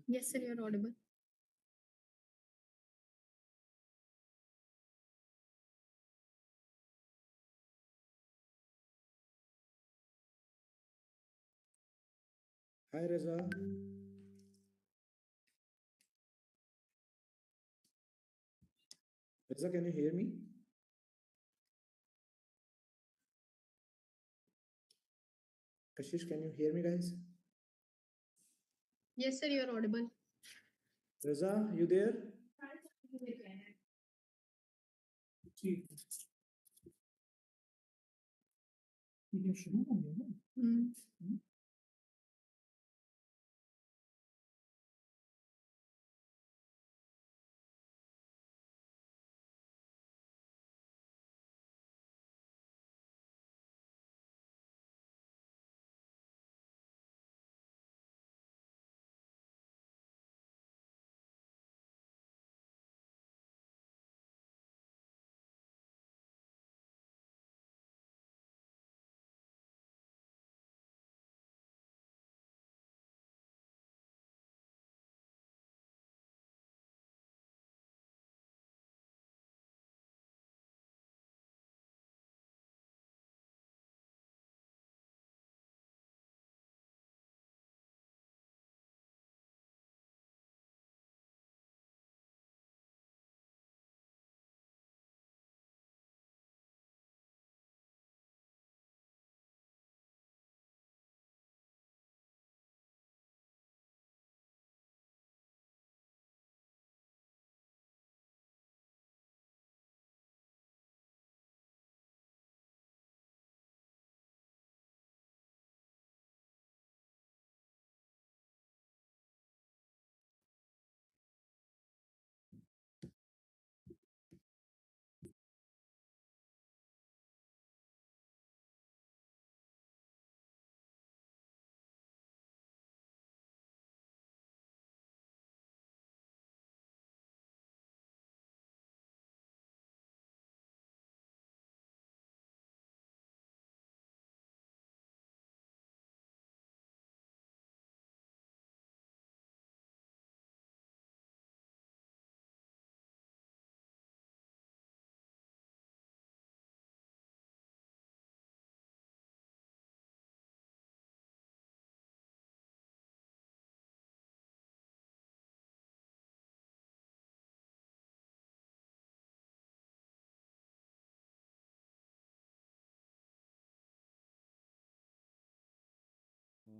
Yes, sir, you're audible. Hi Raza. Raza, can you hear me? Kashish, can you hear me, guys? Yes, sir, you're audible. Raza, you there? Hmm.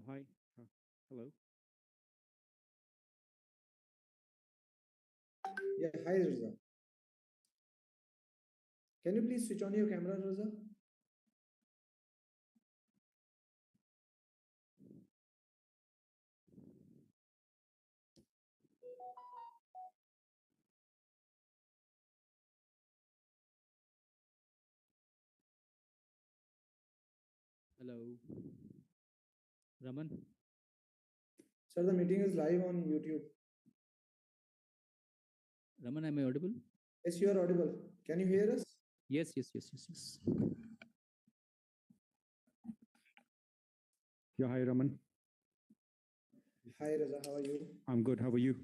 Hi. Hello. Yeah, hi Raza. Can you please switch on your camera, Raza? Hello. Raman. Sir, the meeting is live on YouTube. Raman, am I audible? Yes, you are audible. Can you hear us? Yes, yes, yes, yes, yes. Yeah, hi, Raman. Hi Raza, how are you? I'm good. How are you?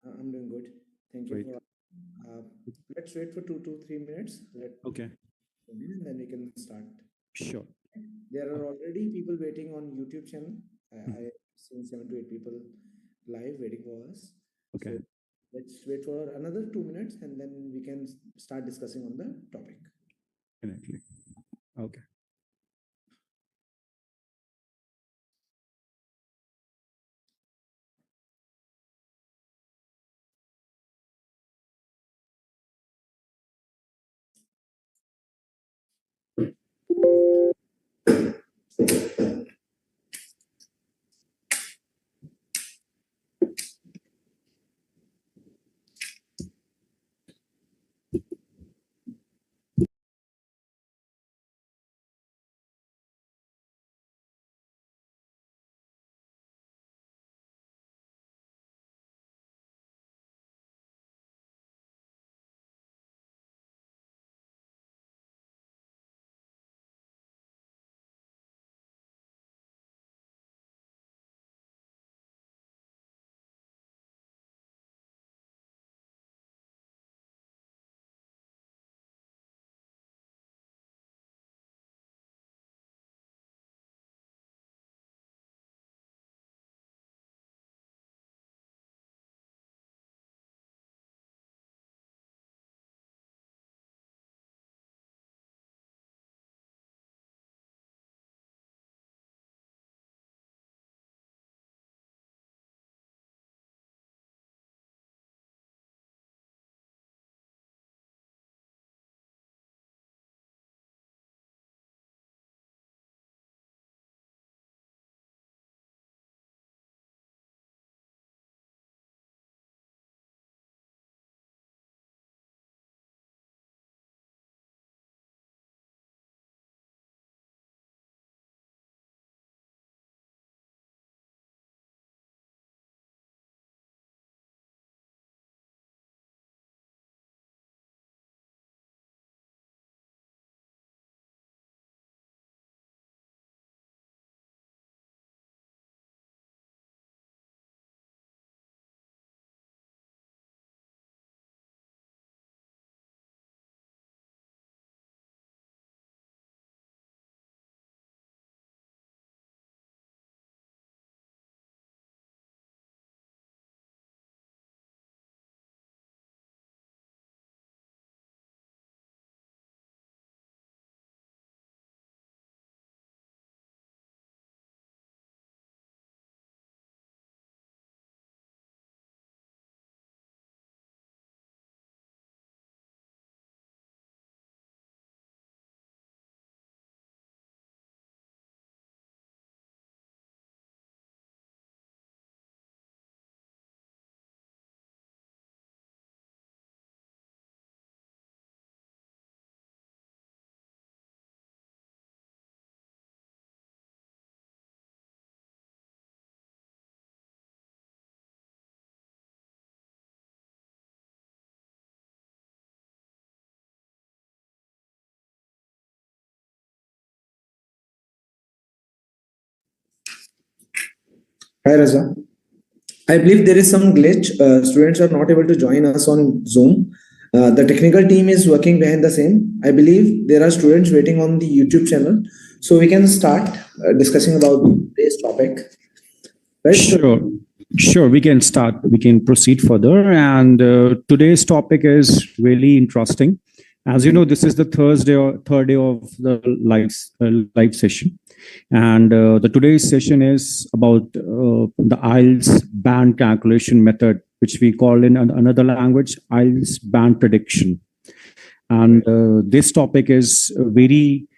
I'm doing good. Thank you Great. for. Let's wait for 2 to 3 minutes. Okay. And then we can start. Sure. There are already people waiting on YouTube channel. I seen 7 to 8 people live waiting for us. Okay. So let's wait for another 2 minutes and then we can start discussing on the topic. Definitely. Okay. Hi, Raza. I believe there is some glitch. Students are not able to join us on Zoom. The technical team is working behind the same. I believe there are students waiting on the YouTube channel. So we can start discussing about today's topic. Right? Sure. Sure, we can start. We can proceed further. And today's topic is really interesting. As you know, this is the third day of the live session. And the today's session is about the IELTS band calculation method, which we call in another language, IELTS band prediction. And this topic is very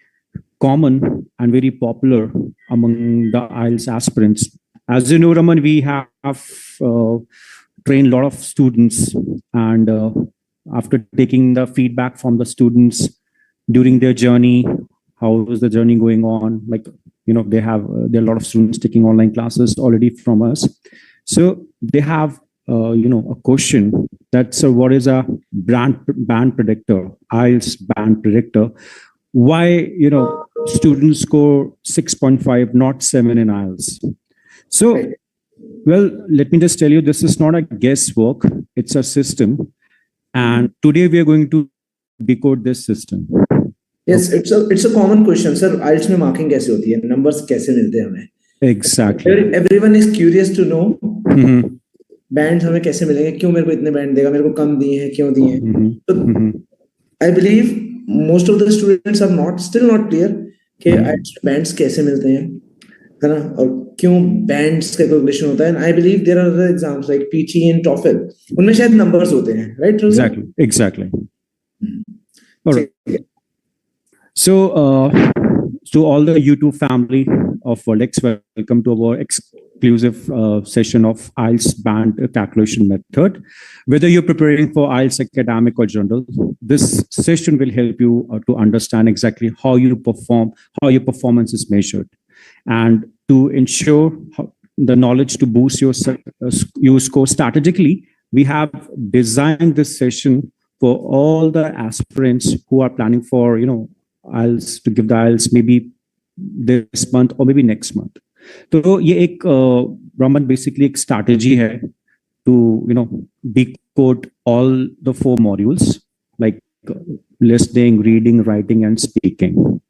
common and very popular among the IELTS aspirants. As you know, Raman, we have trained a lot of students, and after taking the feedback from the students during their journey, how is the journey going on? Like, you know, there are a lot of students taking online classes already from us. So they have, a question that, so what is a band predictor, IELTS band predictor? Why, students score 6.5, not 7 in IELTS? So, well, let me just tell you, this is not a guesswork, it's a system. And today we are going to decode this system. Yes, it's a common question, sir. IELTS में marking कैसे होती है? Numbers कैसे मिलते हैं हमें? Exactly. Everyone is curious to know. Bands हमें कैसे मिलेंगे? क्यों मेरे को इतने band देगा? मेरे को कम दिए हैं? क्यों दिए हैं? So, I believe most of the students are still not clear कि IELTS bands कैसे मिलते हैं, है ना? और क्यों bands का calculation होता है? And I believe there are other exams like PTE and TOEFL. उनमें शायद numbers होते हैं, right? Exactly. All right. So, to all the YouTube family of WorldEdX, welcome to our exclusive session of IELTS band calculation method. Whether you're preparing for IELTS academic or general, this session will help you to understand exactly how you perform, how your performance is measured, and to ensure the knowledge to boost your score strategically. We have designed this session for all the aspirants who are planning for, IELTS, to give the IELTS maybe this month or maybe next month. So ये एक Raman basically एक strategy है to decode all the 4 modules like listening, reading, writing, and speaking.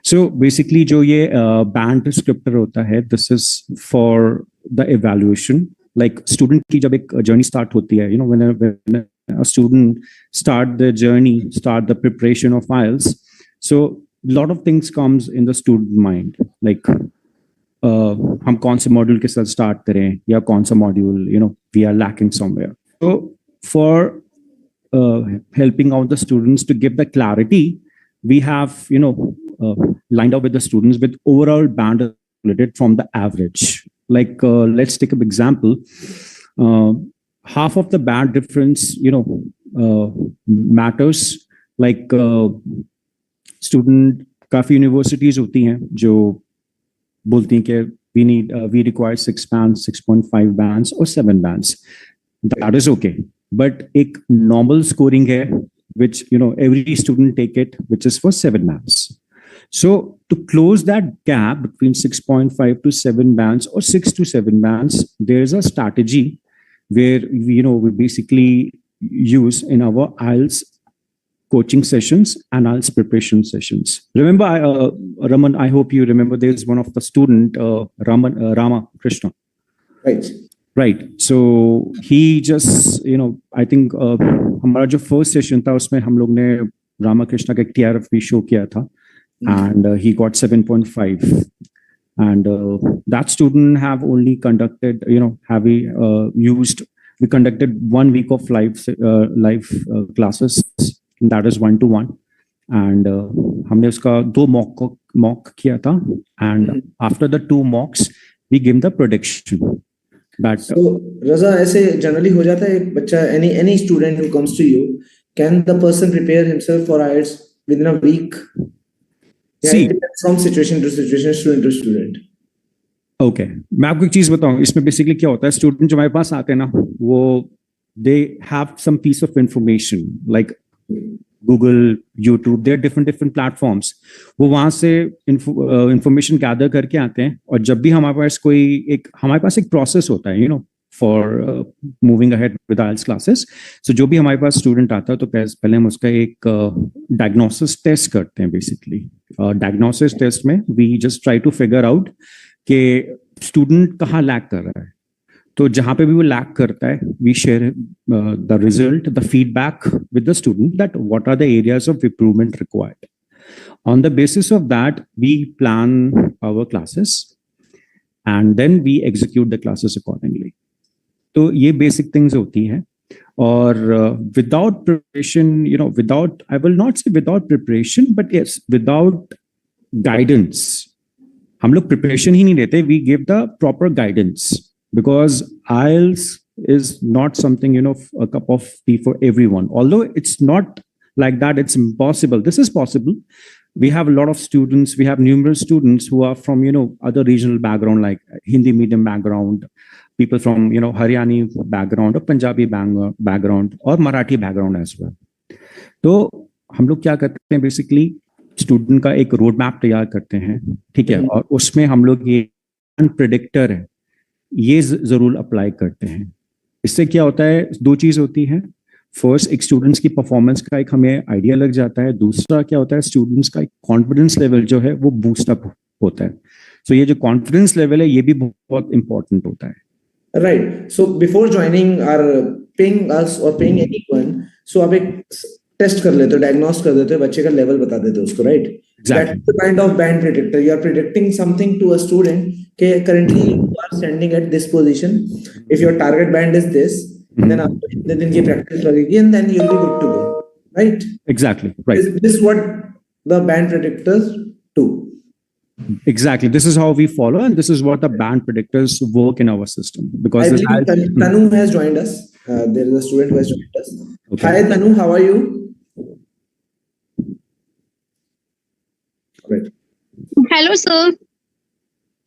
So basically जो ये band descriptor होता है, this is for the evaluation. Like student की जब एक journey start होती है, when a student start the journey, start the preparation of IELTS. So a lot of things comes in the student mind, like हम कौन से module के साथ start करें या कौन सा module we are lacking somewhere. So for helping out the students to give the clarity, we have lined up with the students with overall band related from the average. Like let's take an example. Half of the band difference matters. Like student काफी universities होती हैं जो बोलती हैं कि we require 6 bands, 6.5 bands or 7 bands. That is okay. But एक normal scoring है which every student take it, which is for 7 bands. So to close that gap between 6.5 to 7 bands or 6 to 7 bands, there is a strategy where we basically use in our IELTS coaching sessions and IELTS preparation sessions. Remember, Raman, I hope you remember there's one of the student, Rama Krishna. Right. So he just, I think हमारा जो first session था उसमें हम लोग ने Rama Krishna का एक TRF भी show किया था, and he got 7.5. And that student have only conducted, we conducted 1 week of live classes. That is 1-to-1. And हमने उसका 2 mock किया था. And after the 2 mocks, we give the prediction. So, Raza, ऐसे generally हो जाता है एक बच्चा, any student who comes to you, can the person prepare himself for IELTS within a week? See, it depends from situation to situation, student to student. Okay, मैं आपको एक चीज बताऊं, इसमें basically क्या होता है, student जो हमारे पास आते हैं ना, वो they have some piece of information, like Google, YouTube, there are different platforms. वो वहां से information gather करके आते हैं, और जब भी हमारे पास एक process होता है, for moving ahead with IELTS classes. So जो भी हमारे पास student आता है, तो पहले हम उसका एक diagnosis test करते हैं basically. Diagnosis test में we just try to figure out कि student कहाँ lag कर रहा है. तो जहां पे भी वो लैक करता है, we share the result, the feedback with the student that what are the areas of improvement required. On the basis of that we plan our classes and then we execute the classes accordingly. तो ये basic things होती हैं. और without preparation, without, I will not say without preparation, but yes, without guidance. हम लोग preparation ही नहीं देते, we give the proper guidance. Because IELTS is not something, a cup of tea for everyone. Although it's not like that, it's impossible. This is possible. We have a lot of students. We have numerous students who are from, other regional background, like Hindi medium background, people from, Haryani background, or Punjabi background, or Marathi background as well. तो हम लोग क्या करते हैं, basically student का एक road map तैयार करते हैं, ठीक है, और उसमें हम लोग ये प्रेडिक्टर है, ये जरूर अप्लाई करते हैं. इससे क्या होता है, दो चीज होती है. फर्स्ट, एक स्टूडेंट्स की परफॉर्मेंस का एक हमें आइडिया लग जाता है. दूसरा क्या होता है, स्टूडेंट्स का एक कॉन्फिडेंस लेवल जो है वो बूस्ट अप होता है. सो ये जो कॉन्फिडेंस लेवल है, ये भी बहुत इंपॉर्टेंट होता है. राइट. सो बिफोर ज्वाइनिंग और पेइंग अस और पेइंग एनीवन, सो आप एक टेस्ट कर लेते हो, डायग्नोस कर देते हो, बच्चे का लेवल बता देते हो उसको, right? Exactly. That's the kind of band predictor. You are predicting something to a student. Okay, currently you are standing at this position. If your target band is this, then after the दिन की practice लगेगी, and then you'll be good to go, right? Exactly, right. This is what the band predictors do. Exactly. This is how we follow, and this is what the band predictors work in our system. Because I believe Tanu has joined us. There is a student who has joined us. Okay. Hi Tanu, how are you? Right. Hello, sir.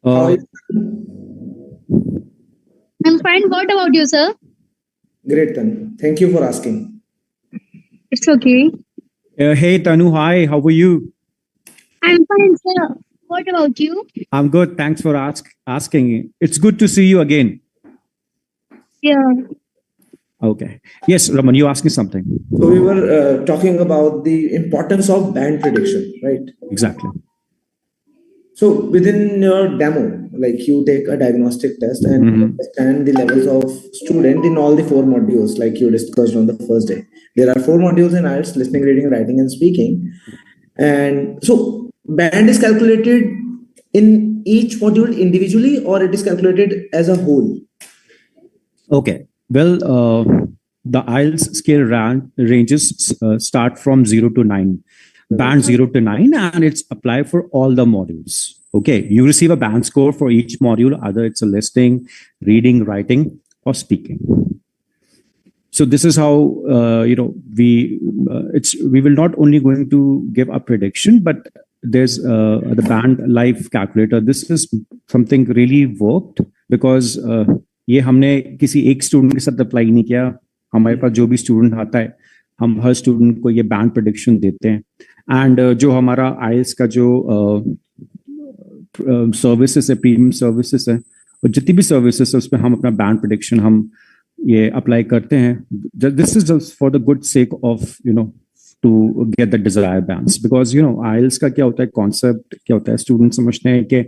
I'm fine. What about you, sir? Great, Tanu. Thank you for asking. It's okay. Hey, Tanu. Hi. How are you? I'm fine, sir. What about you? I'm good. Thanks for asking. It's good to see you again. Yeah. Okay. Yes, Raman, you asking something. So we were talking about the importance of band prediction, right? Exactly. So within your demo, like you take a diagnostic test and understand the levels of student in all the 4 modules, like you discussed on the first day. There are 4 modules in IELTS: listening, reading, writing, and speaking. And so band is calculated in each module individually, or it is calculated as a whole? Okay. Well, the IELTS scale ranges start from 0 to 9, band 0 to 9, and it's applied for all the modules. Okay, you receive a band score for each module, either it's a listening, reading, writing, or speaking. So this is how we will not only going to give a prediction, but there's the band life calculator. This is something really worked because ये हमने किसी एक student के साथ apply नहीं किया. हमारे पास जो भी स्टूडेंट आता है, हम हर स्टूडेंट को ये बैंड प्रेडिक्शन देते हैं. एंड जो हमारा आईएल्स का जो सर्विसेज है, प्रीमियम सर्विसेज है, और जितनी भी सर्विसेज है, उसमें हम अपना बैंड प्रेडिक्शन हम ये अप्लाई करते हैं. This is just for the good sake of to get the desired bands. Because IELTS का क्या होता है, कॉन्सेप्ट क्या होता है, स्टूडेंट समझते हैं कि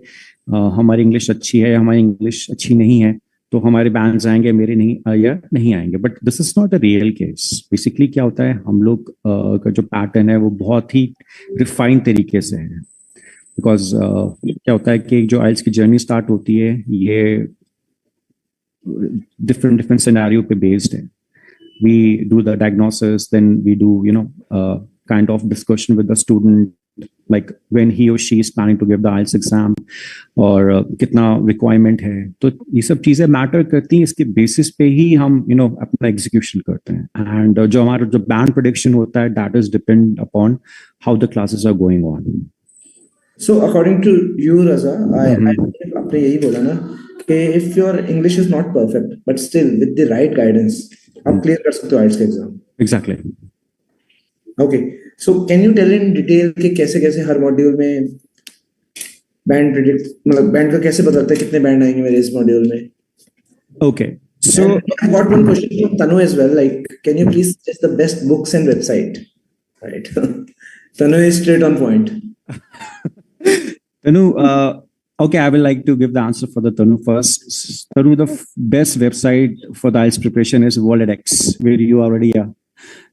हमारी इंग्लिश अच्छी है, हमारी इंग्लिश अच्छी नहीं है, तो हमारे बैंड्स आएंगे, मेरे नहीं आएंगे. But this is not a real case. Basically क्या होता है, हम लोग का जो पैटर्न है वो बहुत ही रिफाइंड तरीके से है. बिकॉज क्या होता है कि जो आइल्स की जर्नी स्टार्ट होती है, ये डिफरेंट सिनेरियो पे बेस्ड है. We do the diagnosis, then we do kind of discussion with the student, like when he or she is planning to give the IELTS exam, और कितना रिक्वायरमेंट है. तो ये सब चीजें मैटर करती हैं. इसके बेसिस पे ही हम अपना एग्जीक्यूशन करते हैं. एंड जो हमारा जो बैंड प्रेडिक्शन होता है, that is depend upon how the classes are going on. So according to you Raza, आपने यही बोला ना कि if your English is not perfect but still with the right guidance आप क्लियर कर सकते हो IELTS का exam. Exactly. Okay. So can you tell in detail कि कैसे कैसे हर मॉड्यूल में बैंड प्रेडिक्ट मतलब बैंड का कैसे बदलता है, कितने बैंड आएंगे मेरे इस मॉड्यूल में? Okay, so And I got one question from Tanu as well. Like, can you please suggest the best books and website? Right. Tanu is straight on point. Tanu, okay, I will like to give the answer for the Tanu first. Tanu, the best website for the IELTS preparation is WorldEdX, where you already are.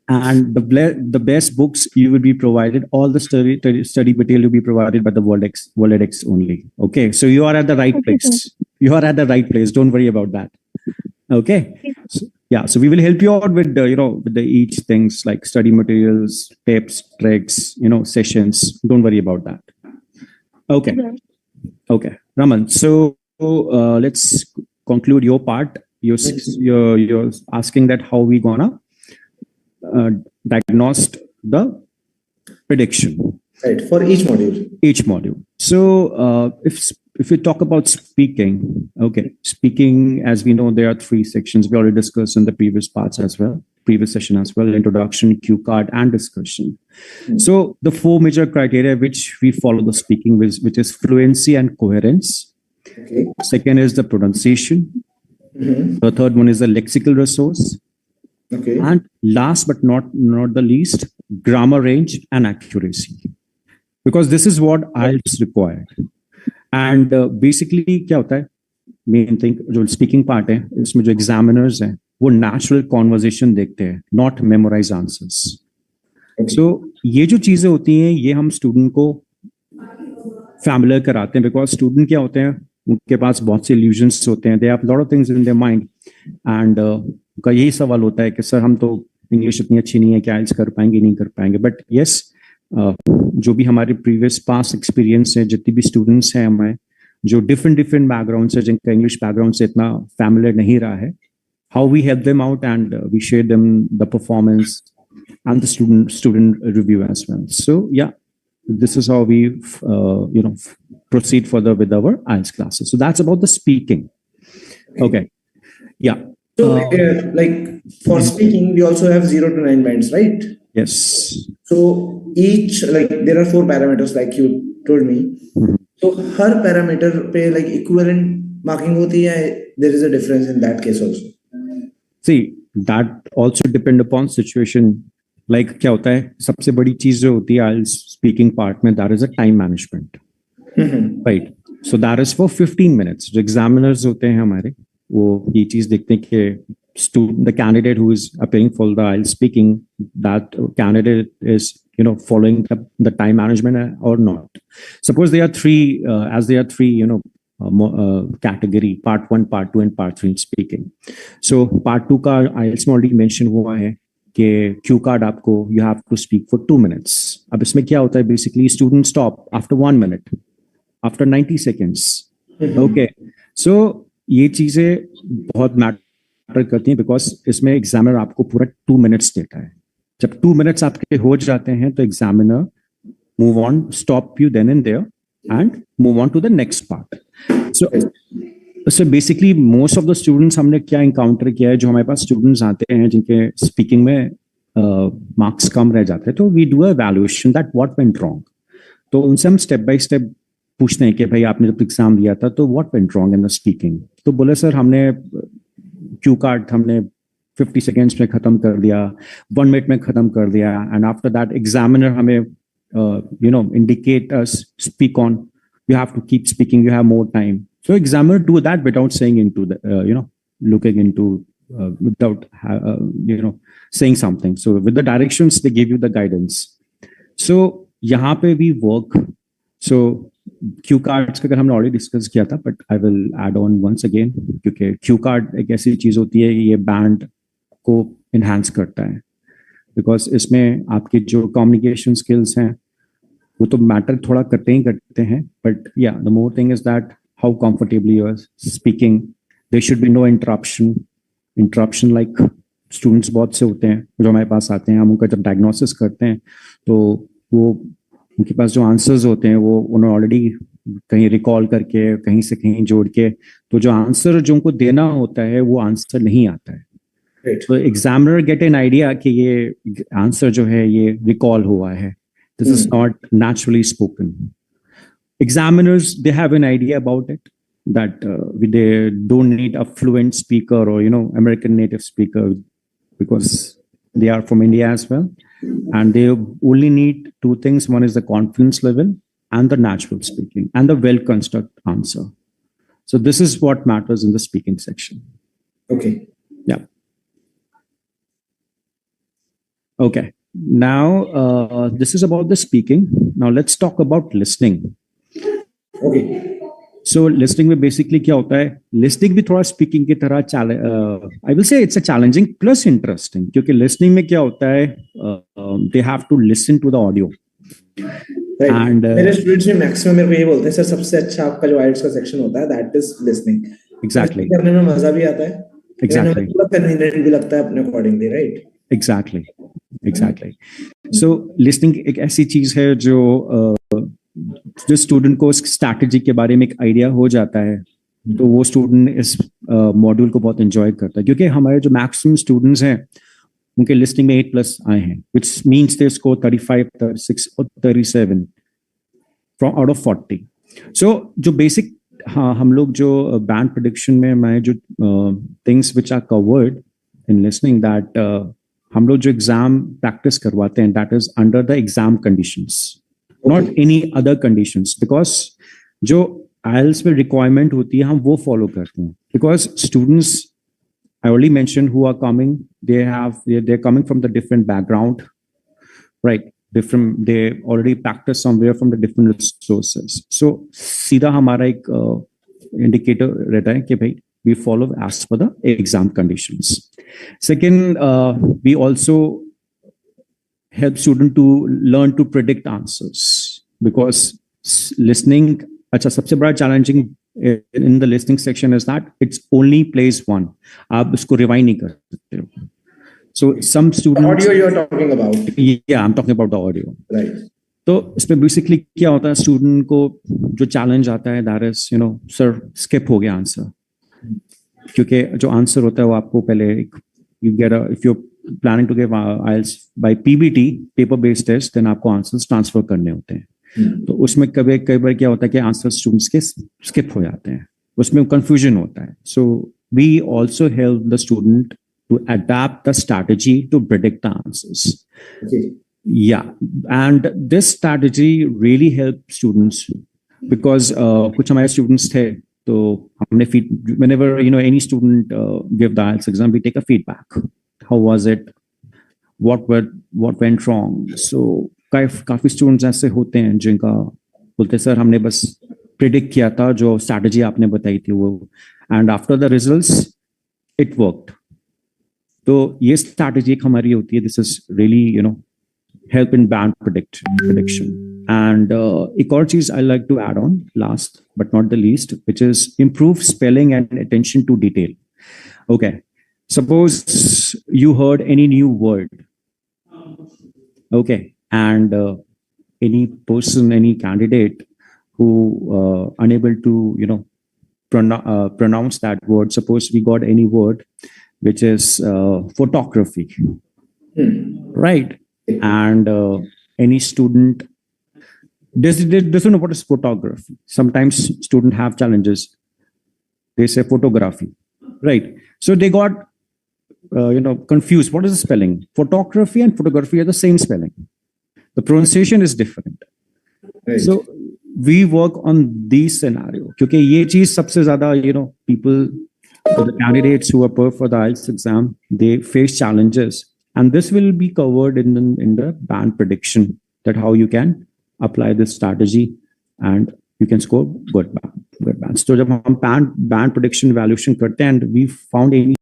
And the best books you will be provided, all the study material will be provided by the WorldEdX only. Okay, so you are at the right place. You are at the right place. Don't worry about that. Okay. So, yeah, so we will help you out with the, with the each things like study materials, tips, tricks, sessions. Don't worry about that. Okay. Okay, Raman. So let's conclude your part. You're asking that how we gonna diagnose the prediction. Right, for each module. Each module. So if we talk about speaking, okay, speaking, as we know, there are 3 sections. We already discussed in the previous parts as well, previous session as well: introduction, cue card, and discussion. So the 4 major criteria which we follow the speaking, which is fluency and coherence. Okay. Second is the pronunciation. The third one is the lexical resource. Okay. And last but not the least, grammar range and accuracy. Because this is what IELTS required. And basically क्या होता है, main thing जो speaking part है, इसमें जो examiners हैं वो natural conversation देखते हैं, नॉट मेमोराइज आंसर्स. सो ये जो चीजें होती हैं ये हम स्टूडेंट को फैमिलियर कराते हैं. बिकॉज स्टूडेंट क्या होते हैं, उनके पास बहुत से इल्यूजन्स होते हैं, they have lot of things in their mind. And उनका यही सवाल होता है कि सर हम तो इंग्लिश इतनी अच्छी नहीं है कि आइल्स कर पाएंगे, नहीं कर पाएंगे. बट यस, जो भी हमारे प्रीवियस पास एक्सपीरियंस है, जितने भी स्टूडेंट्स हैं हमारे जो डिफरेंट बैकग्राउंड से, जिनका इंग्लिश बैकग्राउंड से इतना फैमिलियर नहीं रहा है, how we help them out and we share them the performance and the student review as well. So yeah, this is how we proceed further with our IELTS classes. So that's about the speaking. Okay. Yeah. So like for speaking we also have 0 to 9 bands, right? Yes. So each, like there are 4 parameters like you told me. So har parameter pe like equivalent marking hoti hai, there is a difference in that case also? See, that also depend upon situation. Like क्या होता है, सबसे बड़ी चीज जो होती है IELTS speaking part में, that is a time management, right. So that is for 15 minutes. जो एग्जामिनर्स होते हैं हमारे, वो ये चीज देखते हैं कि student, the candidate who is appearing for the IELTS speaking, that candidate is following the time management or not. Suppose there are 3 category, part 1, part 2 and part 3 in speaking. So part 2 का IELTS में already mention हुआ है कि cue card आपको, you have to speak for 2 minutes. अब इसमें क्या होता है, basically student stop after 1 minute, after 90 seconds. Okay, so ये चीजें बहुत मैटर करती हैं, बिकॉज इसमें एग्जामिनर आपको पूरा 2 minutes देता है. जब 2 minutes आपके हो जाते हैं तो examiner move on, stop you then and there and move on to the next part. So basically most of the students हमने क्या इंकाउंटर किया है, जो हमारे पास स्टूडेंट्स आते हैं जिनके स्पीकिंग में मार्क्स कम रह जाते हैं, तो we do evaluation that what went wrong. तो उनसे हम स्टेप बाय स्टेप पूछते हैं कि भाई आपने जब एग्जाम दिया था तो what went wrong in the speaking. तो बोले सर हमने क्यू कार्ड हमने 50 seconds में खत्म कर दिया, 1 minute में खत्म कर दिया, एंड आफ्टर दैट एग्जामिनर हमें indicate us, speak on, you have to keep speaking, you have more time. So examiner do that without saying into the, looking into, without, saying something. So with the directions, they give you the guidance. So यहाँ पे we work. So Q cards का अगर हमने already discuss किया था, but I will add on once again, क्योंकि Q card एक ऐसी चीज होती है, ये band को enhance करता है, because इसमें आपकी जो communication skills हैं वो तो मैटर थोड़ा करते ही करते हैं, but yeah the more thing is that how comfortably you are speaking. There should be no interruption like students बहुत से होते हैं जो हमारे पास आते हैं, हम उनका जब डायग्नोसिस करते हैं तो वो उनके पास जो आंसर्स होते हैं वो उन्होंने ऑलरेडी कहीं रिकॉल करके, कहीं से कहीं जोड़ के, तो जो आंसर जो उनको देना होता है वो आंसर नहीं आता है. Right. So examiner get an idea कि ये answer जो है ये recall हुआ है. This is not naturally spoken. Examiners, they have an idea about it, that they don't need a fluent speaker or American native speaker, because they are from India as well, and they only need two things. One is the confidence level and the natural speaking and the well constructed answer. So this is what matters in the speaking section. Okay. Yeah. Okay. Now this is about the speaking. Now let's talk about listening. Okay. So listening में basically क्या होता है? Listening भी थोड़ा speaking की तरह I will say it's a challenging plus interesting, क्योंकि listening में क्या होता है? They have to listen to the audio. Right. And मेरे स्टूडेंट्स में मैक्सिमम मेरे को ये बोलते हैं, सर सबसे अच्छा आपका जो IELTS का सेक्शन होता है that is listening. Exactly. करने में मजा भी आता है. Exactly. पूरा convenient भी लगता है अपने accordingly, right? Exactly. Exactly. So listening एक ऐसी चीज है जो स्टूडेंट को स्ट्रैटेजी के बारे में एक आइडिया हो जाता है, तो वो स्टूडेंट इस मॉड्यूल को बहुत एंजॉय करता है, क्योंकि हमारे जो मैक्सिमम स्टूडेंट्स हैं उनके लिस्टिंग में 8+ आए हैं, which means they score 35, 36 और 37 from out of 40. So जो बेसिक हम लोग जो बैंड प्रेडिक्शन में हमारे जो things which are covered in listening, that हम लोग जो एग्जाम प्रैक्टिस करवाते हैं, that is under the exam conditions, not any other conditions, because जो IELTS में requirement होती है हम वो follow करते हैं, because students I already mentioned who are coming, they're coming from the different background, right? They already practice somewhere from the different sources. So सीधा हमारा एक indicator रहता है कि भाई we follow as per the exam conditions. Second, we also help student to learn to predict answers, because listening, अच्छा सबसे बड़ा challenging in the listening section is that it's only plays one. आप उसको rewind नहीं कर सकते हो. So some students. Audio you're talking about. Yeah, I'm talking about the audio. Right. तो इसमें basically क्या होता है, student को जो challenge आता है, that is sir skip हो गया answer, क्योंकि जो answer होता है वो आपको पहले you get if you're planning to give IELTS by PBT, paper based test, then आपको आंसर्स ट्रांसफर करने होते हैं. तो उसमें कई बार क्या होता है कि आंसर स्टूडेंट्स के स्किप हो जाते हैं, उसमें कंफ्यूजन होता है. So we also help the student to adapt the strategy to predict the answers. Yeah, and this strategy really helps students, because कुछ हमारे स्टूडेंट्स थे, तो हमने whenever any student give the IELTS exam, we take a feedback. How was it? What went wrong? So काफी students ऐसे होते हैं जिनका बोलते सर हमने बस प्रिडिक्ट किया था जो स्ट्रैटेजी आपने बताई थी वो, and after the results it worked. तो ये स्ट्रैटेजी एक हमारी होती है. This is really help in band prediction. And एक और चीज I like to add on, last but not the least, which is improve spelling and attention to detail. Okay, suppose you heard any new word, okay, and any person, any candidate who unable to pronounce that word. Suppose we got any word which is photography, right? And any student doesn't know what is photography. Sometimes students have challenges. They say photography, right? So they got confused. What is the spelling? Photography and photography are the same spelling. The pronunciation is different. Right. So we work on these scenario. क्योंकि ये चीज सबसे ज्यादा people, the candidates who are for the IELTS exam, they face challenges. And this will be covered in the band prediction, that how you can apply this strategy and you can score good bands. So जब हम band prediction evaluation करते हैं, and we found any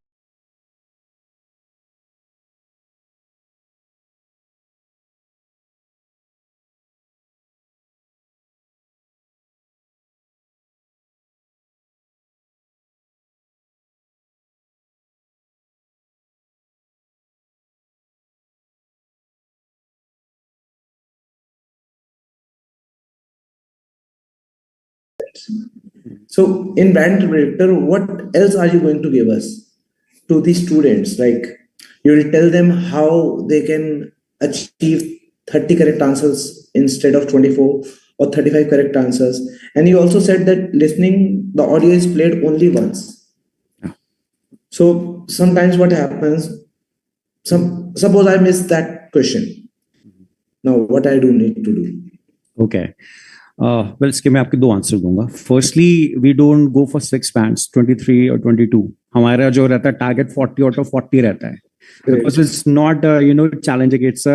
So in band predictor, what else are you going to give us to the students, like you will tell them how they can achieve 30 correct answers instead of 24 or 35 correct answers. And you also said that listening, the audio is played only once. So sometimes what happens, suppose I miss that question. Now what I do need to do? Okay. Well, इसके मैं आपके दो answer दूंगा. Firstly, we don't go for 6 bands, 23 or 22. हमारा जो रहता है target 40 out of 40 रहता है. Because it's not, challenging. It's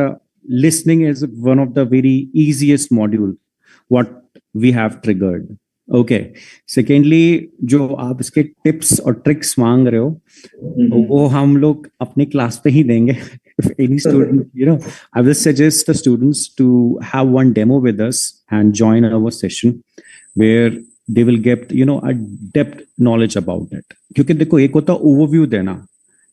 listening is one of the very easiest module what we have triggered. Okay. Secondly, जो आप इसके tips और tricks मांग रहे हो, वो हम लोग अपने क्लास पे ही देंगे. If any student, I will suggest the students to have one demo with us and join our session where they will get, a depth knowledge about it. क्योंकि देखो एक होता overview देना,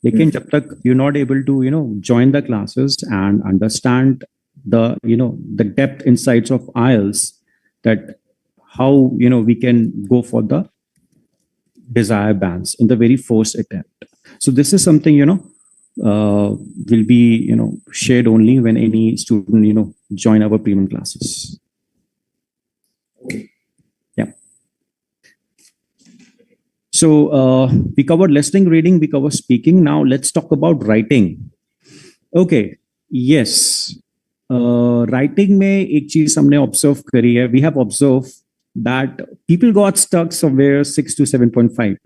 लेकिन जब तक you're not able to, join the classes and understand the, the depth insights of IELTS, that how, we can go for the desired bands in the very first attempt. So this is something, will be, shared only when any student, join our premium classes. Okay. Yeah. So we covered listening, reading, we covered speaking. Now let's talk about writing. Okay. Yes. Writing में एक चीज हमने observe करी है. We have observed that people got stuck somewhere 6 to 7.5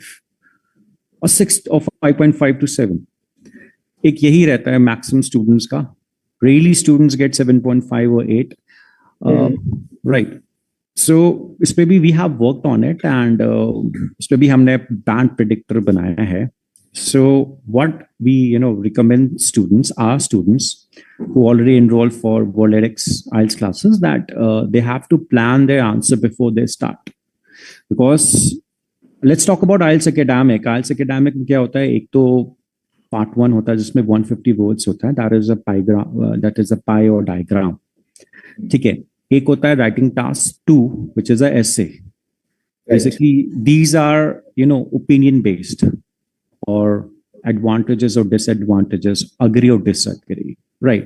or 6 or 5.5 to 7. एक यही रहता है maximum students का. Really students get 7.5 or 8. Right. So इस पे भी we have worked on it and इस पे भी हमने band predictor बनाया है. So what we recommend students, our students who already enrolled for WorldEdX IELTS classes, that they have to plan their answer before they start. Because let's talk about IELTS academic. IELTS academic में क्या होता है? एक तो part 1 होता है जिसमें 150 words होता है. That is a pie or diagram. ठीक है. एक होता है writing task 2, which is a essay. Basically, these are opinion based, or advantages or disadvantages, agree or disagree, right?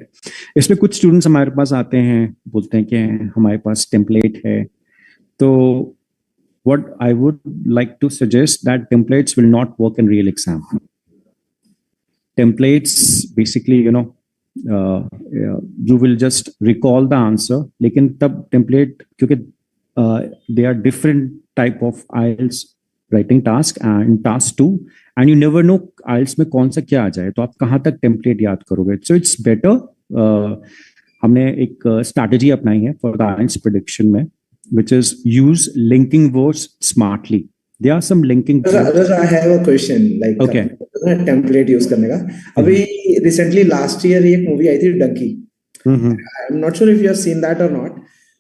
इसमें कुछ students हमारे पास आते हैं, बोलते हैं कि हमारे पास template है. तो what I would like to suggest that templates will not work in real exam. Templates basically, you will just recall the answer. लेकिन तब template, क्योंकि they are different type of IELTS writing task and task 2, and you never know IELTS में कौन सा क्या आ जाए, तो आप कहाँ तक template याद करोगे. So it's better. हमने एक strategy अपनाई है for the IELTS prediction में, which is use linking words smartly. There are some linking words. I have a question, like okay. template use करने का. अभी recently last year एक movie आई थी Ducky. I'm not sure if you have seen that or not.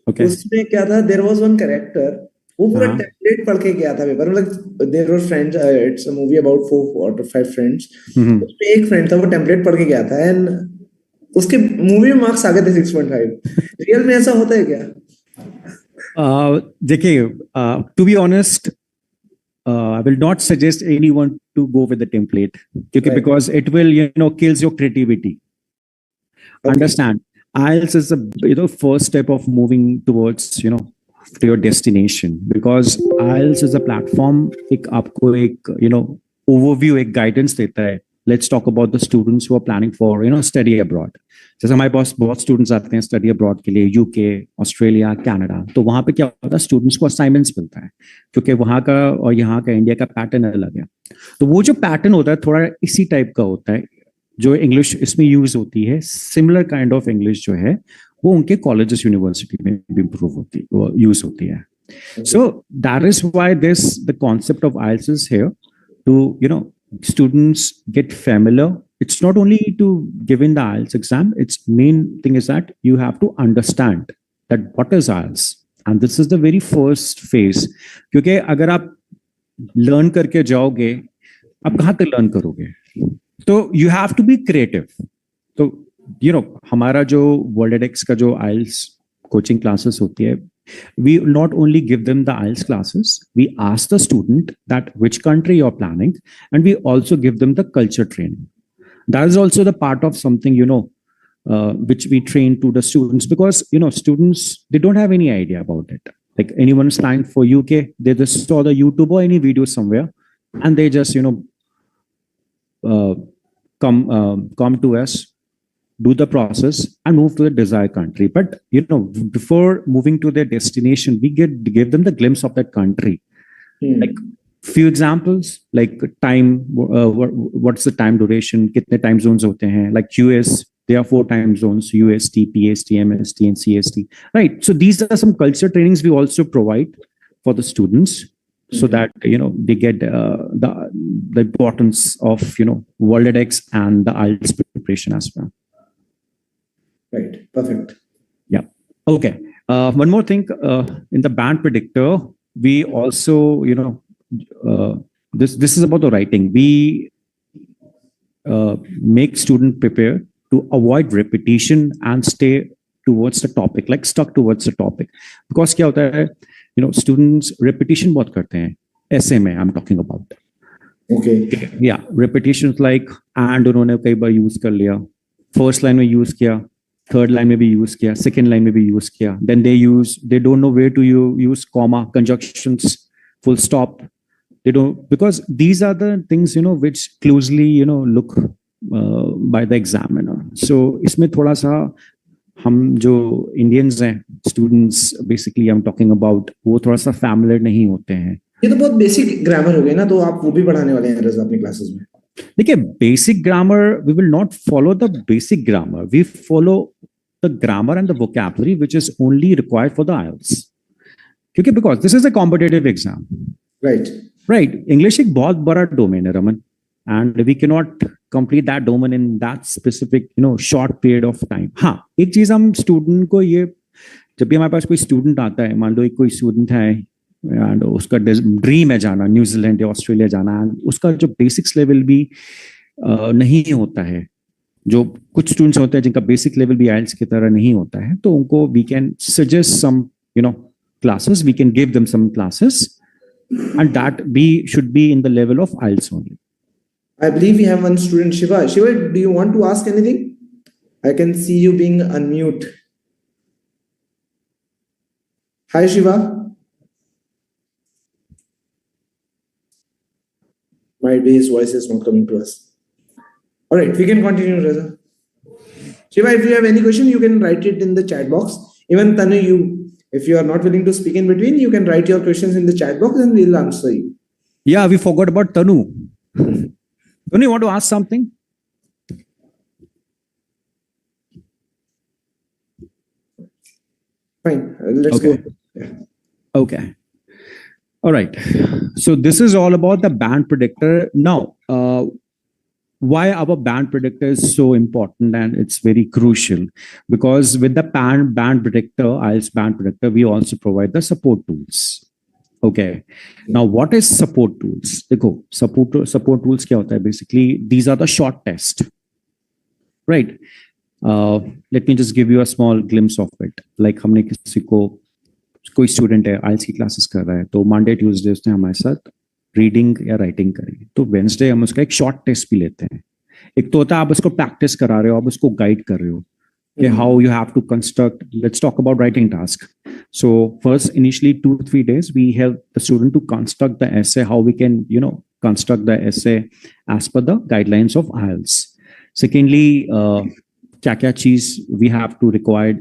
Okay. उसमें क्या था? There was one character. वो पूरा टेम्पलेट पढ़ के गया था पेपर. मतलब there were friends, it's a movie about 4 or 5 friends. उसमें एक फ्रेंड था, वो टेम्पलेट पढ़ के गया था एंड उसके मूवी में मार्क्स आ गए थे 6.5. रियल में ऐसा होता है क्या? देखिए, to be honest, I will not suggest anyone to go with the template, right, because it will kills your creativity. Okay. Understand, IELTS is the first step of moving towards to your destination, because IELTS is a platform एक आपको एक overview, एक guidance देता है. Let's talk about the students who are planning for study abroad. जैसे हमारे पास बहुत students आते हैं study abroad के लिए, UK, Australia, Canada. तो वहाँ पे क्या होता है, students को assignments मिलता है, क्योंकि वहाँ का और यहाँ का इंडिया का पैटर्न अलग है. तो वो जो पैटर्न होता है थोड़ा इसी टाइप का होता है. जो इंग्लिश इसमें यूज होती है, सिमिलर काइंड ऑफ इंग्लिश जो है वो उनके कॉलेजेस यूनिवर्सिटी में भी इम्प्रूव होती है, यूज होती है. So that is why this the concept of IELTS is here to students get familiar. It's not only to give in the IELTS exam, its main thing is that you have to understand that what is IELTS, and this is the very first phase. क्योंकि अगर आप learn करके जाओगे, आप कहाँ तक learn करोगे? तो you have to be creative. तो हमारा जो WorldEdX का जो IELTS कोचिंग क्लासेस होती है, We not only give them the IELTS classes, we ask the student that which country you're planning, and we also give them the culture training. That is also the part of something, which we train to the students, because, students, they don't have any idea about it. Like anyone's planning for UK, they just saw the YouTube or any video somewhere, and they just, come to us, do the process, and move to the desired country. But before moving to their destination, we give them the glimpse of that country. Like few examples, like time, what's the time duration, kitne time zones hote hain. Like US, there are 4 time zones: UST, PST, MST, and CST. Right. So these are some culture trainings we also provide for the students, so that they get the importance of WorldEdX and the IELTS preparation as well. Right. Perfect. Yeah. Okay. One more thing, in the band predictor, we also, this is about the writing. We make student prepare to avoid repetition and stay towards the topic, like stuck towards the topic. Because क्या होता है, students repetition बहुत करते हैं. essay में I'm talking about. Okay. Yeah, repetitions like and उन्होंने कई बार use कर लिया. First line में use किया, third line में भी use किया, second line में भी use किया. Then they don't know where to use comma, conjunctions, full stop. They don't, because these are the things which closely look by the examiner. So इसमें थोड़ा सा हम जो Indians हैं, students basically I'm talking about, वो थोड़ा सा familiar नहीं होते हैं. ये तो बहुत बेसिक ग्रामर हो गया ना, तो आप वो भी पढ़ाने वाले हैं रज़ा अपनी क्लासेस में? देखिए, basic grammar, we will not follow the basic grammar. We follow the grammar and the vocabulary which is only required for the IELTS. क्योंकि because this is a competitive exam. Right. English एक बहुत बड़ा domain है, Raman, and we cannot complete that domain in that specific short period of time. हाँ, एक चीज हम student को ये, जब भी हमारे पास कोई student आता है, मान लो एक कोई student है and उसका ड्रीम है जाना न्यूजीलैंड या ऑस्ट्रेलिया जाना, एंड उसका जो बेसिक्स लेवल भी नहीं होता है, जो कुछ स्टूडेंट्स होते हैं जिनका बेसिक लेवल भी आइल्स की तरह नहीं होता है, तो उनको we can suggest some classes, we can give them some classes, and that be should be in the level of IELTS only. I believe we have one student, Shiva. Shiva, do you want to ask anything? I can see you being unmute. Hi, Shiva. Might be his voice is not coming to us. All right, we can continue, Raza. Shiva, if you have any question, you can write it in the chat box. Even Tanu, if you are not willing to speak in between, you can write your questions in the chat box and we'll answer you. Yeah, we forgot about Tanu. Tanu, you want to ask something? Fine, let's go. Yeah. Okay. All right. So this is all about the band predictor. Now, why our band predictor is so important and it's very crucial, because with the band predictor, IELTS band predictor, we also provide the support tools. Okay. Now, what is support tools? Dekho, support tools kya hota hai? Basically, these are the short tests. Right. Let me just give you a small glimpse of it. Like हमने किसी को, कोई student है आइल्स की classes कर रहा है, तो मंडे ट्यूसडे उसने हमारे साथ रीडिंग या राइटिंग करी, तो वेडनेसडे हम उसका एक शॉर्ट टेस्ट भी लेते हैं. एक तो होता है आप उसको प्रैक्टिस करा रहे हो, आप उसको गाइड कर रहे हो कि how you have to construct. Let's talk about writing task. So first initially 2-3 days we help the student to construct the essay, how we can construct the essay as per the guidelines of IELTS. Secondly, क्या चीज we have to require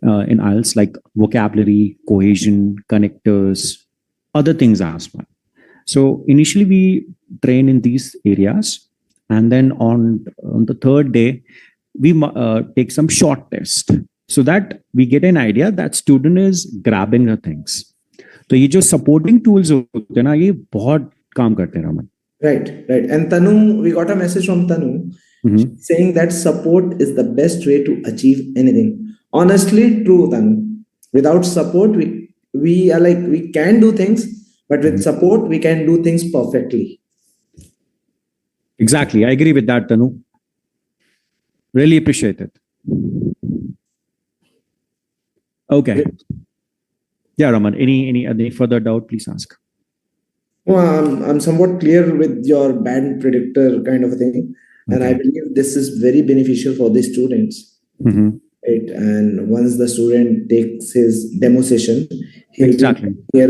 in IELTS, like vocabulary, cohesion, connectors, other things as well. So initially we train in these areas, and then on the third day we take some short test so that we get an idea that student is grabbing the things. तो ये जो supporting tools होते हैं ना, ये बहुत काम करते हैं, Raman. Right. And Tanu, we got a message from Tanu saying that support is the best way to achieve anything. Honestly, true, Tanu. Without support, we are like, we can do things, but with support, we can do things perfectly. Exactly. I agree with that, Tanu. Really appreciate it. Okay. Yeah, Raman, any further doubt, please ask. Well, I'm somewhat clear with your band predictor kind of a thing, and I believe this is very beneficial for the students. Right? And once the student takes his demo session, he'll be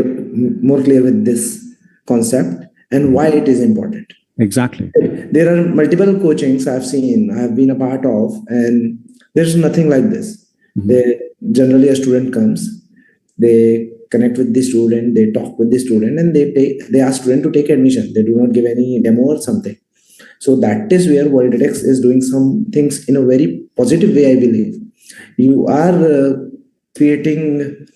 more clear with this concept and why it is important. Exactly. There are multiple coachings I've seen, I've been a part of, and there's nothing like this. Generally, a student comes, they connect with the student, they talk with the student, and they ask student to take admission. They do not give any demo or something. So that is where WorldEdX is doing some things in a very positive way, I believe. You are creating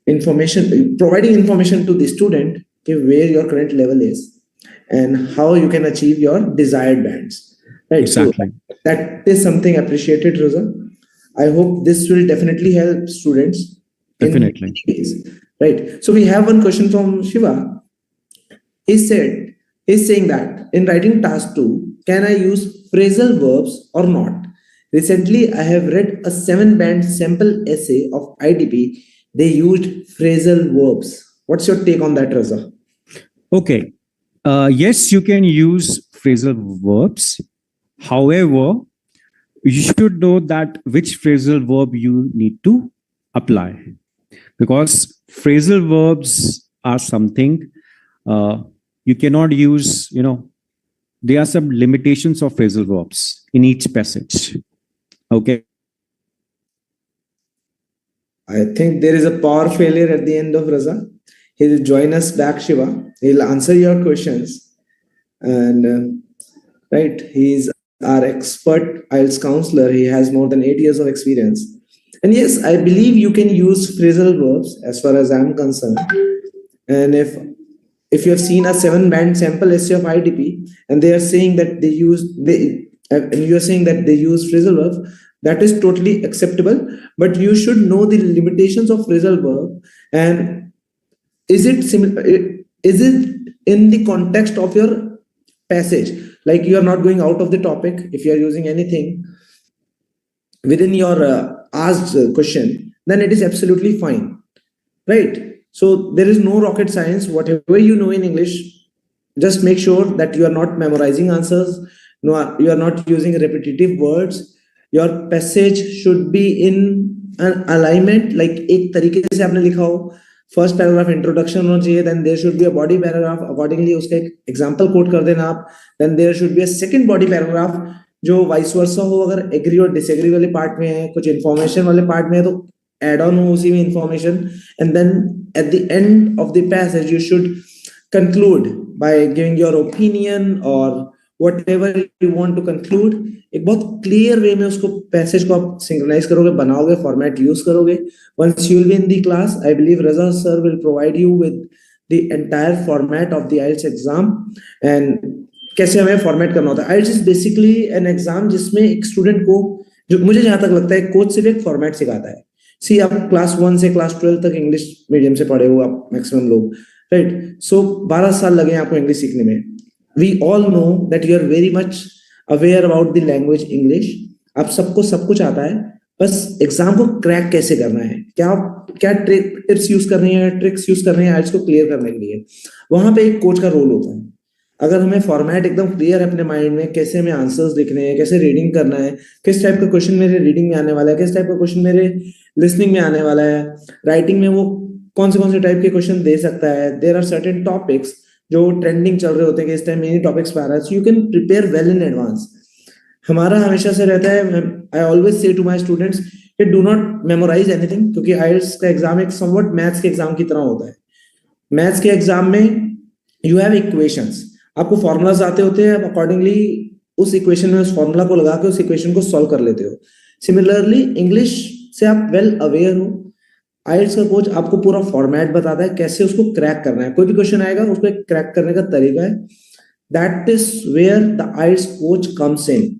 information, providing information to the student where your current level is and how you can achieve your desired bands. Right. Exactly. So that is something appreciated, Raza. I hope this will definitely help students. Definitely. Right. So we have one question from Shiva. He's saying that in writing task 2, can I use phrasal verbs or not? Recently, I have read a 7-band sample essay of IDP. They used phrasal verbs. What's your take on that, Raza? Okay. Yes, you can use phrasal verbs. However, you should know that which phrasal verb you need to apply, because phrasal verbs are something you cannot use. There are some limitations of phrasal verbs in each passage. Okay. I think there is a power failure at the end of Raza. He'll join us back, Shiva. He'll answer your questions. And right, he's our expert IELTS counselor. He has more than 8 years of experience. And yes, I believe you can use phrasal verbs as far as I'm concerned. And if you have seen a 7-band sample essay of IDP, and they are saying that you are saying that they use phrasal verbs, that is totally acceptable. But you should know the limitations of phrasal verb, and is it in the context of your passage? Like, you are not going out of the topic. If you are using anything within your asked question, then it is absolutely fine, right? So there is no rocket science. Whatever you know in English, just make sure that you are not memorizing answers. No, you are not using repetitive words. Your passage should be in an alignment, like एक तरीके से आपने लिखा हो. First paragraph introduction होना चाहिए, then there should be a body paragraph. Accordingly उसका एक example quote कर देना आप. Then there should be a second body paragraph जो vice versa हो. अगर agree और disagree वाले part में है, कुछ information वाले part में है, तो add on हो उसी में information. And then at the end of the passage you should conclude by giving your opinion or whatever you want to conclude. एक बहुत clear way में उसको passage को आप synchronize करोगे, बनाओगे, format use करोगे. Once you will be in the class, I believe Raza sir will provide you with the entire format of the IELTS exam and कैसे हमें format करना होता है. IELTS is basically an exam जिसमें एक student को, जो मुझे जहाँ तक लगता है, कोच सिर्फ एक format सिखाता है. See, आप class 1 से class 12 तक English medium से पढ़े हो आप maximum लोग, right? So 12 साल लगे आपको English सीखने में. We all know that you are very much aware about the language English. आप सबको सब कुछ आता है, बस एग्जाम को क्रैक कैसे करना है, क्या टिप्स यूज कर रही है, ट्रिक्स यूज कर रही है आइल्स को क्लियर करने के लिए. वहां पे एक कोच का रोल होता है. अगर हमें फॉर्मेट एकदम क्लियर है अपने माइंड में, कैसे हमें आंसर्स लिखने हैं, कैसे रीडिंग करना है, किस टाइप का क्वेश्चन मेरे रीडिंग में आने वाला है, किस टाइप का क्वेश्चन मेरे लिसनिंग में आने वाला है, राइटिंग में वो कौन से टाइप के क्वेश्चन दे सकता है. देयर आर सर्टेन टॉपिक्स जो ट्रेंडिंग चल रहे होते हैं कि इस टाइम मेनी टॉपिक्स पे आ रहा है. So you can prepare well in advance. हमारा हमेशा से रहता है, I always say to my students कि डू नॉट मेमोराइज एनीथिंग, क्योंकि आइल्स का एग्जाम एक समवट मैथ्स के एग्जाम की तरह होता है. मैथ्स के एग्जाम में यू हैव इक्वेशंस, आपको फॉर्मूलाज आते होते हैं, आप अकॉर्डिंगली उस इक्वेशन में उस फॉर्मूला को लगा के उस इक्वेशन को सॉल्व कर लेते हो. सिमिलरली इंग्लिश से आप वेल अवेयर हो. आइल्स का कोच आपको पूरा फॉर्मेट बताता है कैसे उसको क्रैक करना है. कोई भी क्वेश्चन आएगा उसको क्रैक करने का तरीका है. That is where the IELTS coach comes in.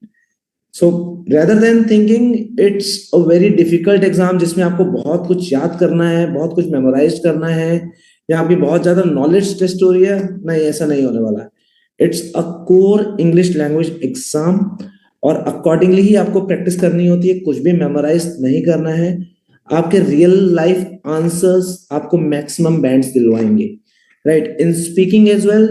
So rather than thinking it's a very difficult exam जिसमें आपको बहुत कुछ याद करना है, बहुत कुछ मेमोराइज करना है, या आपकी बहुत ज्यादा नॉलेज टेस्ट हो रही है, नहीं, ऐसा नहीं होने वाला है. It's a core English language exam और अकॉर्डिंगली ही आपको प्रैक्टिस करनी होती है. कुछ भी मेमोराइज नहीं करना है. आपके रियल लाइफ आंसर्स आपको मैक्सिमम बैंड्स दिलवाएंगे, right? In speaking as well,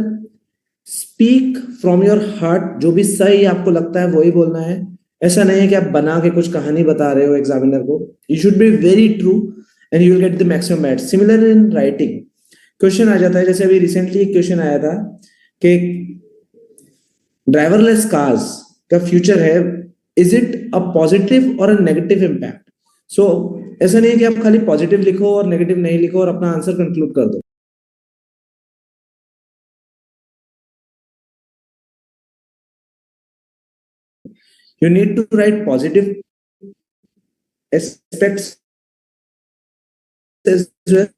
speak from your heart, जो भी सही आपको लगता है वही बोलना है। ऐसा नहीं है कि आप बना के कुछ कहानी बता रहे हो एग्जामिनर को। You should be very true and you will get the maximum bands. Similar in writing, question आ जाता है, जैसे अभी रिसेंटली एक क्वेश्चन आया था कि ड्राइवरलेस कार्स का फ्यूचर है, इज इट अ पॉजिटिव और अ नेगेटिव इम्पैक्ट? सो ऐसा नहीं है कि आप खाली पॉजिटिव लिखो और नेगेटिव नहीं लिखो और अपना आंसर कंक्लूड कर दो। You need to write positive aspects as well,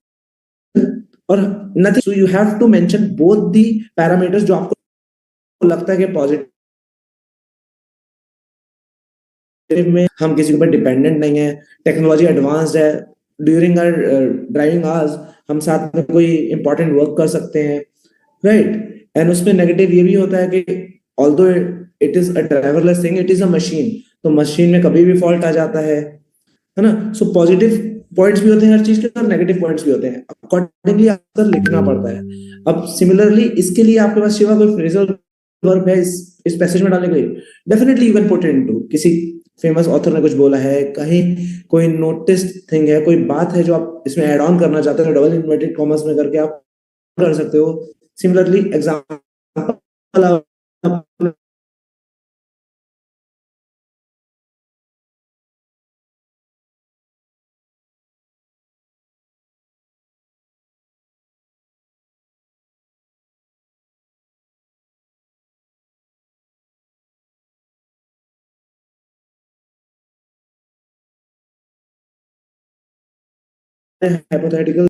or nothing. So you have to mention both the parameters जो आपको लगता है कि पॉजिटिव में हम किसी के ऊपर डिपेंडेंट नहीं है, टेक्नोलॉजी एडवांस्ड है, ड्यूरिंग आवर ड्राइविंग आवर्स हम साथ में कोई इंपॉर्टेंट वर्क कर सकते हैं, राइट? एंड उसमें नेगेटिव ये भी होता है कि although it is a driverless thing, it is a machine, तो मशीन में कभी भी फॉल्ट आ जाता है ना? सो पॉजिटिव पॉइंट्स भी होते हैं हर चीज के और नेगेटिव पॉइंट्स भी होते हैं, अकॉर्डिंगली आंसर लिखना पड़ता है। अब सिमिलरली इसके लिए आपके पास शिवा कोई फ्रेजल वर्ब है इस पैसेज में डालने के लिए, definitely you can put it into, किसी फेमस ऑथर ने कुछ बोला है, कहीं कोई नोटिस थिंग है, कोई बात है जो आप इसमें ऐड ऑन करना चाहते हो, डबल इन्वर्टेड कॉमर्स में करके आप कर सकते हो। Similarly example hypothetical.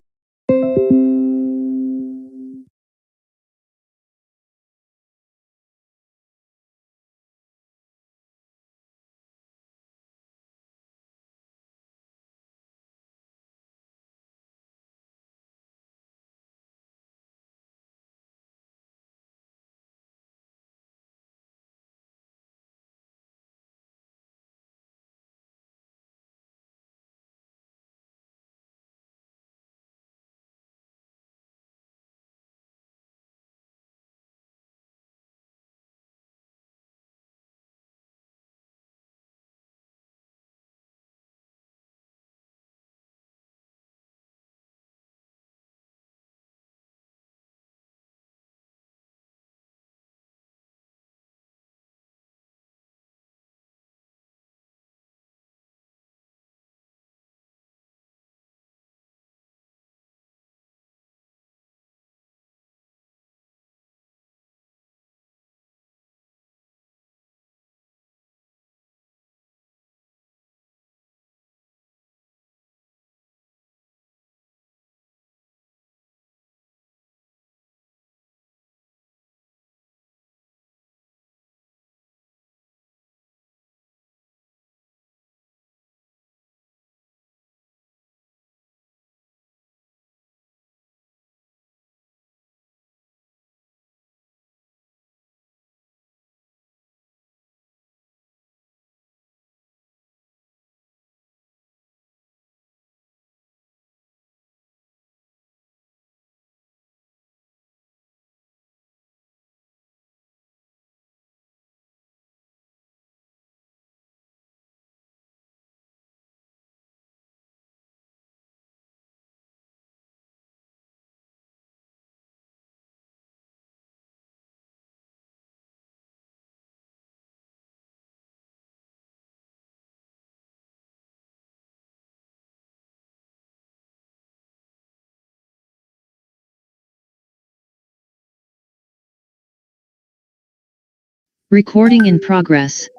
Recording in progress.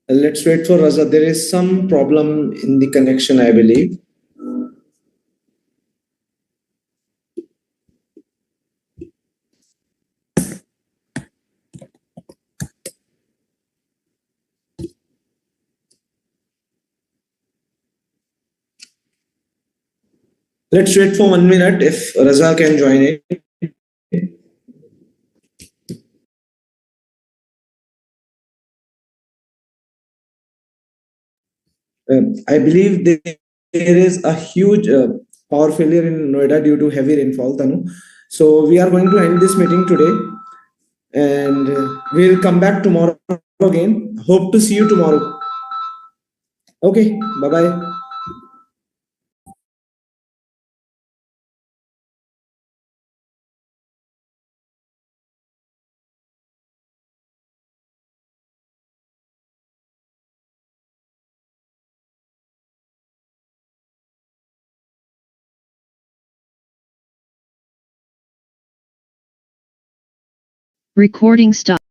Let's wait for Raza. There is some problem in the connection, I believe. Let's wait for 1 minute if Raza can join it. I believe there is a huge power failure in Noida due to heavy rainfall, Tanu. So we are going to end this meeting today, and we'll come back tomorrow again. Hope to see you tomorrow. Okay, bye bye. Recording stop.